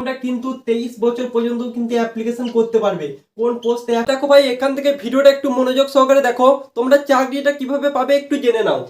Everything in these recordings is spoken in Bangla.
তোমরা কিন্তু 23 বছর পর্যন্ত কিন্তু অ্যাপ্লিকেশন করতে পারবে। কোন পোস্টে দেখো ভাই, এখান থেকে ভিডিওটা একটু মনোযোগ সহকারে দেখো। তোমরা চাকরিটা কিভাবে পাবে একটু জেনে নাও।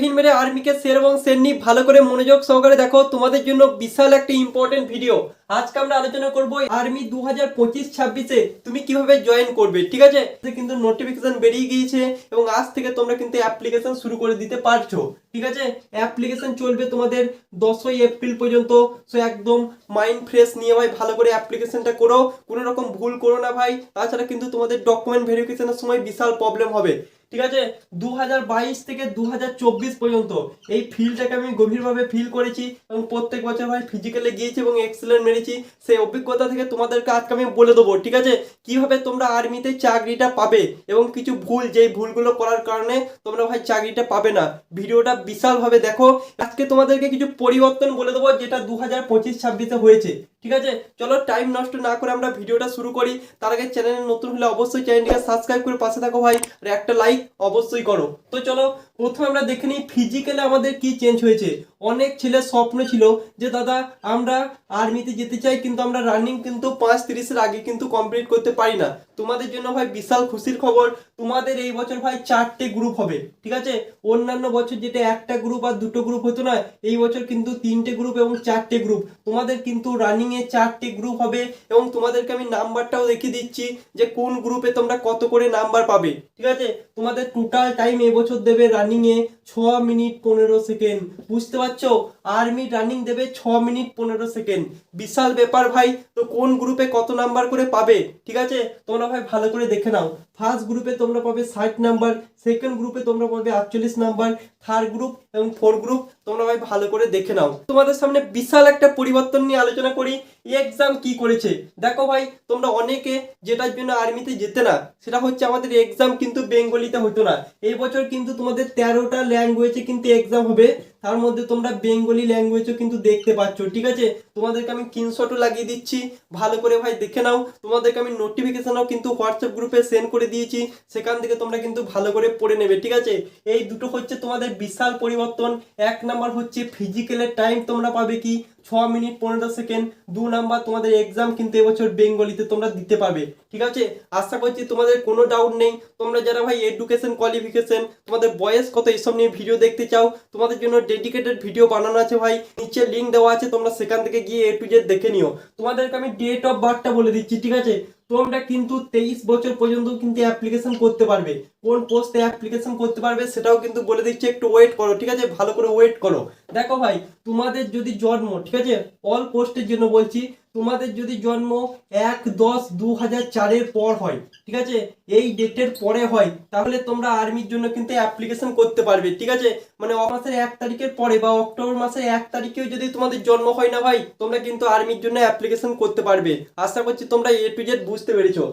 হিন্দ মেরে আর্মিকে শের এবং শেরনি ভালো করে মনোযোগ সহকারে দেখো, তোমাদের জন্য বিশাল একটা ইম্পর্টেন্ট ভিডিও। আজকে আমরা আলোচনা করব আর্মি 2025-26-এ তুমি কিভাবে জয়েন করবে, ঠিক আছে? কিন্তু নোটিফিকেশন বেরিয়ে গিয়েছে এবং আজ থেকে তোমরা কিন্তু অ্যাপ্লিকেশন শুরু করে দিতে পারছো, ঠিক আছে? অ্যাপ্লিকেশন চলবে তোমাদের 10ই এপ্রিল পর্যন্ত। সো একদম মাইন্ড ফ্রেশ নিয়ে ভাই ভালো করে অ্যাপ্লিকেশনটা করো, কোনো রকম ভুল করো না ভাই। তাছাড়া কিন্তু তোমাদের ডকুমেন্ট ভেরিফিকেশনের সময় বিশাল প্রবলেম হবে, ঠিক আছে? 2022 থেকে 2024 পর্যন্ত এই ফিল্ডটাকে আমি গভীরভাবে ফিল করেছি এবং প্রত্যেক বছর ভাই ফিজিক্যালে গিয়েছি এবং এক্সেলেন্ট মেরেছি। সেই অভিজ্ঞতা থেকে তোমাদেরকে আজকে আমি বলে দেবো, ঠিক আছে, কিভাবে তোমরা আর্মিতে চাকরিটা পাবে এবং কিছু ভুল, যেই ভুলগুলো করার কারণে তোমরা ভাই চাকরিটা পাবে না। ভিডিওটা বিশালভাবে দেখো। আজকে তোমাদেরকে কিছু পরিবর্তন বলে দেবো যেটা 2025-26-এ হয়েছে, ঠিক আছে? চলো টাইম নষ্ট না করে আমরা ভিডিওটা শুরু করি। তার আগে চ্যানেলে নতুন হলে অবশ্যই চ্যানেলটিকে সাবস্ক্রাইব করে পাশে থাকো ভাই, আর একটা লাইক অবশ্যই করো। তো চলো প্রথমে আমরা দেখে নিই ফিজিক্যালে আমাদের কি চেঞ্জ হয়েছে। অনেক ছেলের স্বপ্ন ছিল যে দাদা আমরা আর্মিতে যেতে চাই, কিন্তু আমরা রানিং কিন্তু 5:30-এর আগে কিন্তু কমপ্লিট করতে পারি না। তোমাদের জন্য ভাই বিশাল খুশির খবর, তোমাদের এই বছর ভাই 4টে গ্রুপ হবে, ঠিক আছে? অন্যান্য বছর যেটা একটা গ্রুপ আর দুটো গ্রুপ হতো না, এই বছর কিন্তু 3টে গ্রুপ এবং 4টে গ্রুপ। তোমাদের কিন্তু রানিং এ 4টে গ্রুপ হবে এবং তোমাদেরকে আমি নাম্বারটাও দেখিয়ে দিচ্ছি যে কোন গ্রুপে তোমরা কত করে নাম্বার পাবে, ঠিক আছে? তোমাদের টোটাল টাইম এবছর দেবে রানিং এ 6 মিনিট 15 সেকেন্ড। বুঝতে পারছো? আর্মি রানিং দেবে 6 মিনিট 15 সেকেন্ড। বিশাল ব্যাপার ভাই। তো কোন গ্রুপে কত নাম্বার করে পাবে, ঠিক আছে, তোমরা ভাই ভালো করে দেখে নাও। ফার্স্ট গ্রুপে তোমরা পাবে 60 নাম্বার, সেকেন্ড গ্রুপে তোমরা পাবে 48 নাম্বার, থার্ড গ্রুপ এবং ফোর্থ গ্রুপ তোমরা ভাই ভালো করে দেখে নাও। তোমাদের সামনে বিশাল একটা পরিবর্তন নিয়ে আলোচনা করি। এক্সাম কি করেছে দেখো ভাই, তোমরা অনেকে যেটার জন্য আর্মিতে যেতে না, সেটা হচ্ছে আমাদের এক্সাম কিন্তু বেঙ্গলিতে হতো না। এই বছর কিন্তু তোমাদের 13টা ল্যাঙ্গুয়েজে কিন্তু এক্সাম হবে, তার মধ্যে তোমরা বেঙ্গলি ল্যাঙ্গুয়েজও কিন্তু দেখতে পাচ্ছ, ঠিক আছে? তোমাদেরকে আমি স্ক্রিনশটও লাগিয়ে দিচ্ছি, ভালো করে ভাই দেখে নাও। তোমাদেরকে আমি নোটিফিকেশনও কিন্তু হোয়াটসঅ্যাপ গ্রুপে সেন্ড করে দিয়েছি, সেখান থেকে তোমরা কিন্তু ভালো করে পড়ে নেবে, ঠিক আছে? এই দুটো হচ্ছে তোমাদের বিশাল পরিবর্তন। এক নাম্বার হচ্ছে ফিজিক্যালের টাইম তোমরা পাবে কি 6 মিনিট 15 সেকেন্ড। 2 নাম্বার তোমাদের এক্সাম কিন্তু এবছর বেঙ্গলিতে তোমরা দিতে পারবে, ঠিক আছে? আশা করছি তোমাদের কোনো ডাউট নেই। তোমরা যারা ভাই এডুকেশন কোয়ালিফিকেশন, তোমাদের বয়স কত, এসব নিয়ে ভিডিও দেখতে চাও, তোমাদের জন্য ডেডিকেটেড ভিডিও বানানো আছে ভাই, নিচে লিঙ্ক দেওয়া আছে, তোমরা সেখান থেকে গিয়ে A to Z দেখে নিও। তোমাদেরকে আমি ডেট অফ বার্থটা বলে দিচ্ছি, ঠিক আছে? তোমরা কিন্তু 23 বছর পর্যন্ত কিন্তু অ্যাপ্লিকেশন করতে পারবে। কোন পোস্টে অ্যাপ্লিকেশন করতে পারবে সেটাও কিন্তু বলে দিচ্ছি, একটু ওয়েট করো, ঠিক আছে? ভালো করে ওয়েট করো। দেখো ভাই, তোমাদের যদি জন্ম, ঠিক আছে, অল পোস্টের জন্য বলছি, তোমাদের যদি জন্ম 1/10/2004-এর পর হয়, ঠিক আছে, এই ডেটের পরে হয়, তাহলে তোমরা আর্মির জন্য কিন্তু অ্যাপ্লিকেশন করতে পারবে, ঠিক আছে? মানে মাসের 1 তারিখের পরে বা অক্টোবর মাসের 1 তারিখেও যদি তোমাদের জন্ম হয় না ভাই, তোমরা কিন্তু আর্মির জন্য অ্যাপ্লিকেশন করতে পারবে। আশা করছি তোমরা A to Z বুঝতে পেরেছো।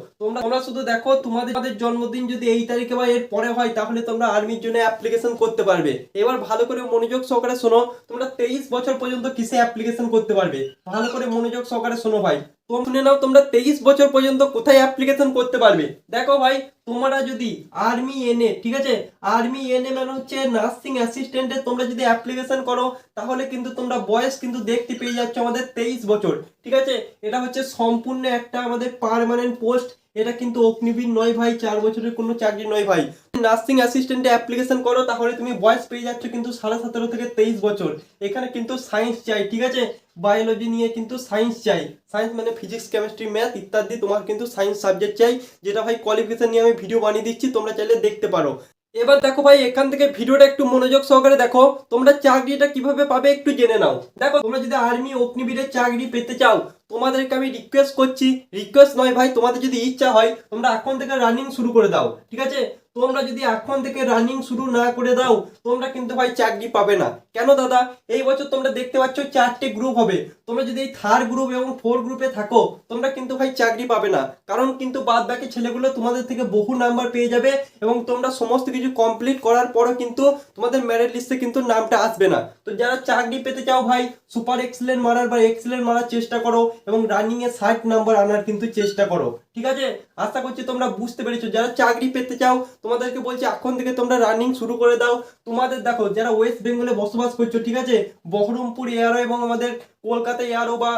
তোমরা শুধু দেখো, তোমাদের জন্মদিন যদি এই তারিখে বা এর পরে হয়, তাহলে তোমরা আর্মির জন্য অ্যাপ্লিকেশন করতে পারবে। এবার ভালো করে মনোযোগ সহকারে শোনো, তোমরা 23 বছর পর্যন্ত কিসে অ্যাপ্লিকেশন করতে পারবে, ভালো করে মনোযোগ সহকারে শোনো ভাই। তোমরা শুনে নাও, তোমরা 23 বছর পর্যন্ত কোথায় অ্যাপ্লিকেশন করতে পারবে। দেখো ভাই, তোমরা যদি আর্মি এনএ, ঠিক আছে, আর্মি এনএ মানে হচ্ছে নার্সিং অ্যাসিস্ট্যান্টে তোমরা যদি অ্যাপ্লিকেশন করো, তাহলে কিন্তু তোমরা বয়স কিন্তু দেখতে পেয়ে যাচ্ছ আমাদের 23 বছর, ঠিক আছে? এটা হচ্ছে সম্পূর্ণ একটা আমাদের পার্মানেন্ট পোস্ট। এটা কিন্তু অগ্নিবীর নয় ভাই, 4 বছরের কোনো চাকরি নয় ভাই। নার্সিং অ্যাসিস্ট্যান্টে অ্যাপ্লিকেশন করো, তাহলে তুমি বয়স পেয়ে যাচ্ছ কিন্তু 17.5 থেকে 23 বছর। এখানে কিন্তু সায়েন্স চাই, ঠিক আছে? বায়োলজি নিয়ে কিন্তু সায়েন্স চাই। সায়েন্স মানে ফিজিক্স কেমিস্ট্রি ম্যাথ ইত্যাদি, তোমার কিন্তু সায়েন্স সাবজেক্ট চাই, যেটা ভাই কোয়ালিফিকেশন নিয়ে আমি ভিডিও বানিয়ে দিচ্ছি, তোমরা চাইলে দেখতে পারো। এবার দেখো ভাই, এখান থেকে ভিডিওটা একটু মনোযোগ সহকারে দেখো, তোমরা চাকরিটা কিভাবে পাবে একটু জেনে নাও। দেখো, তোমরা যদি আর্মি অগ্নিবীরের চাকরি পেতে চাও, তোমাদেরকে আমি রিকোয়েস্ট করছি, রিকোয়েস্ট নয় ভাই, তোমাদের যদি ইচ্ছা হয় তোমরা এখন থেকে রানিং শুরু করে দাও, ঠিক আছে? তোমরা যদি এখন থেকে রানিং শুরু না করে দাও, তোমরা কিন্তু ভাই চাকরি পাবে না। কেন দাদা? এই বছর তোমরা দেখতে পাচ্ছ 4টে গ্রুপ হবে। তোমরা যদি এই থার্ড গ্রুপ এবং ফোর্থ গ্রুপে থাকো, তোমরা কিন্তু ভাই চাকরি পাবে না। কারণ কিন্তু বাদ বাকি ছেলেগুলো তোমাদের থেকে বহু নাম্বার পেয়ে যাবে এবং তোমরা সমস্ত কিছু কমপ্লিট করার পরও কিন্তু তোমাদের মেরিট লিস্টে কিন্তু নামটা আসবে না। তো যারা চাকরি পেতে চাও ভাই, সুপার এক্সেলেন্ট মারার বা এক্সেলেন্ট মারার চেষ্টা করো এবং রানিং এ 60 নাম্বার আনার কিন্তু চেষ্টা করো, ঠিক আছে? আশা করছি তোমরা বুঝতে পেরেছো। যারা চাকরি পেতে চাও, তোমাদেরকে বলছি এখন থেকে তোমরা রানিং শুরু করে দাও। তোমাদের দেখো যারা ওয়েস্ট বেঙ্গলে বসবাস করছো, ঠিক আছে, বহরমপুর এয়ারও এবং আমাদের কলকাতা এয়ারও বা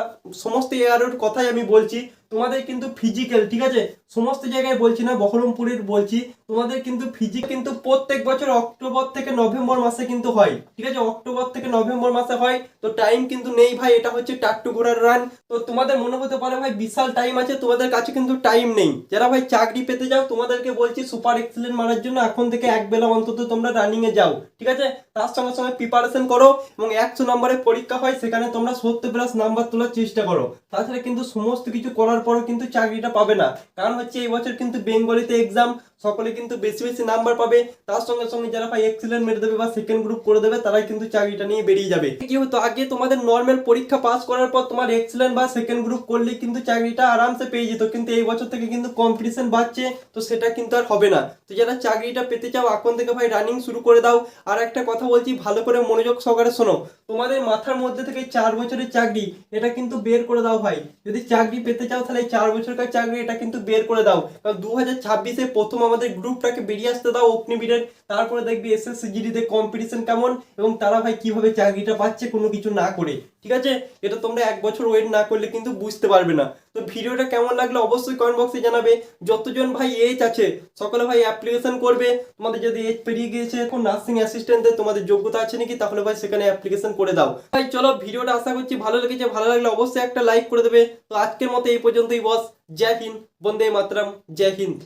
সমস্ত এয়ারোর কথাই আমি বলছি, তোমাদের কিন্তু ফিজিক্যাল, ঠিক আছে, সমস্ত জায়গায় বলছি না, বহরমপুরের বলছি, তোমাদের কিন্তু কিন্তু প্রত্যেক বছর অক্টোবর থেকে নভেম্বর মাসে কিন্তু হয়, ঠিক আছে, অক্টোবর থেকে নভেম্বর মাসে হয়। তো টাইম কিন্তু নেই ভাই, এটা হচ্ছে টাট্টু ঘোড়ার রান। তো তোমাদের মনে হতে পারে ভাই বিশাল টাইম আছে, তোমাদের কাছে কিন্তু টাইম নেই। যারা ভাই চাকরি পেতে যাও তোমাদেরকে বলছি সুপার এক্সেলেন্ট মারার জন্য এখন থেকে এক বেলা অন্তত তোমরা রানিং এ যাও, ঠিক আছে, তার সঙ্গে সঙ্গে প্রিপারেশন করো এবং 100 নম্বরের পরীক্ষা হয়, সেখানে তোমরা 70+ নাম্বার তোলার চেষ্টা করো। তাছাড়া কিন্তু সমস্ত কিছু করার পরও কিন্তু চাকরিটা পাবে না, কারণ হচ্ছে এই বছর কিন্তু বেঙ্গলিতে এক্সাম, সকলে কিন্তু বেশি বেশি নাম্বার পাবে। তার সঙ্গে সঙ্গে যারা ভাই এক্সেলেন্ট মেরে দেবে বা সেকেন্ড গ্রুপ করে দেবে তারাই কিন্তু চাকরিটা নিয়ে বেরিয়ে যাবে। কি হতো আগে, তোমাদের নর্মাল পরীক্ষা পাস করার পর তোমার এক্সেলেন্ট বা সেকেন্ড গ্রুপ করলে কিন্তু চাকরিটা আরামসে পেয়ে যেত, কিন্তু এই বছর থেকে কিন্তু কম্পিটিশন বাড়ছে, তো সেটা কিন্তু আর হবে না। তো যারা চাকরিটা পেতে চাও এখন থেকে ভাই রানিং শুরু করে দাও। আর একটা কথা বলছি, ভালো করে মনোযোগ সহকারে শোনো, তোমাদের মাথার মধ্যে থেকে 4 বছরের চাকরি এটা কিন্তু বের করে দাও ভাই। যদি চাকরি পেতে চাও তাহলে 4 বছরকার চাকরি এটা কিন্তু বের করে দাও, কারণ 2026-এ প্রথম আমাদের গ্রুপটাকে বেরিয়ে আসতে দাও অগ্নিবীরের, তারপরে দেখবি এসএসসি জিডিতে কম্পিটিশন কেমন এবং তারা ভাই কিভাবে চাকরিটা পাচ্ছে কোনো কিছু না করে, ঠিক আছে। এটা তোমরা 1 বছর ওয়েট না করলে কিন্তু বুঝতে পারবে না। তো ভিডিওটা কেমন লাগলো অবশ্যই কমেন্ট বক্সে জানাবে। যতজন ভাই এজ আছে সকলে ভাই অ্যাপ্লিকেশন করবে। তোমাদের যদি এজ পেরিয়ে গিয়েছে এখন নার্সিং অ্যাসিস্ট্যান্টদের তোমাদের যোগ্যতা আছে নাকি, তাহলে ভাই সেখানে অ্যাপ্লিকেশন করে দাও। ভাই চলো, ভিডিওটা আশা করছি ভালো লেগেছে, ভালো লাগলে অবশ্যই একটা লাইক করে দেবে। তো আজকের মতো এই পর্যন্তই বস। জয় হিন্দ, বন্দে মাতরম, জয় হিন্দ।